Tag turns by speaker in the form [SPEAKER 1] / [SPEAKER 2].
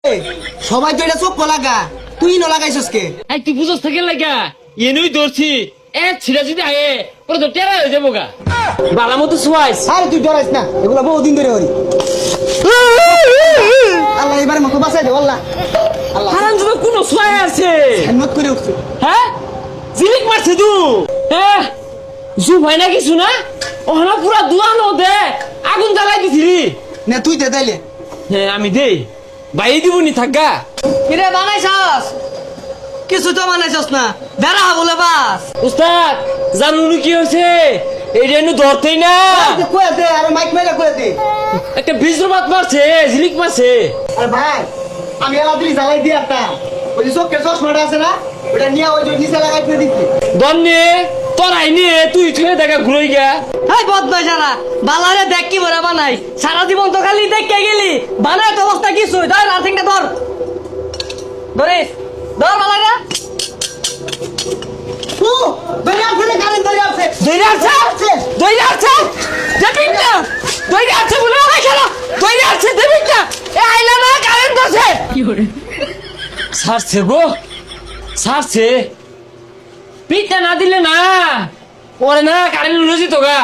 [SPEAKER 1] সবাই তো এটা চোখ লাগা, তুই ন লাগাইছস কে?
[SPEAKER 2] তুই বুঝস থেকে লাগা এনুই ধরছি ছিড়া যদি আয়ে পরে তো টেরা হয়ে যাবো গা বালা মতো শুয়াইস।
[SPEAKER 1] আরে তুই ডরাইস না, এগুলা বহুদিন ধরে হরি। আল্লাহ এবারে মতো বাঁচাই দে আল্লাহ।
[SPEAKER 2] হারাম যদি কোনো শুয়াই আছে
[SPEAKER 1] হিম্মত করে উঠছে।
[SPEAKER 2] হ্যাঁ জিলিক মারছে তু হ্যাঁ জু ভাই না কিছু না ওহনা পুরা দুয়ানো দে আগুন জ্বালাই দিছিলি
[SPEAKER 1] না তুই দে তাইলে।
[SPEAKER 2] হ্যাঁ আমি দেই বাইরে দিবনি থাকা
[SPEAKER 1] কিরে বানাইছস? কিছু তো বানাইছস না, বেড়া বলে বাস।
[SPEAKER 2] উস্তাদ জানুনি কি হয়েছে এইটা এনু ধরতেই না
[SPEAKER 1] কয়ে দে, আরে মাইক মেরে কয়ে দে।
[SPEAKER 2] একটা বীজরবাত মারছে ঝিলিক মারছে।
[SPEAKER 1] আরে ভাই আমি এলাদিলি জ্বালাই দিয়ে একটা ওই যে চোখের চশমাটা আছে না, ওটা নিয়ে ওই যে নিচে লাগাই দিয়ে দিচ্ছি।
[SPEAKER 2] দন নিয়ে তোরাই নিয়ে তুই তুই দেখা ঘুরে গা
[SPEAKER 1] হাই বদমাই যারা বালারে দেখ কি বড় বানাই, সারা জীবন তো খালি দেখে গেলি বানায় তো অবস্থা কিছু। ধর আর্থিংটা ধর, ধরিস ধর বালারে। ও দই আছে রে, কারেন্ট দই আছে,
[SPEAKER 2] দইরা আছে দইরা আছে দেবিক না দইরা আছে বলে না খেলা দইরা আছে দেবিক না এ আইলা না কারেন্ট আছে কি করে সারছে গো সারছে পিঠা না দিলে না ওরে না কারেন্ট লুজি তো গা।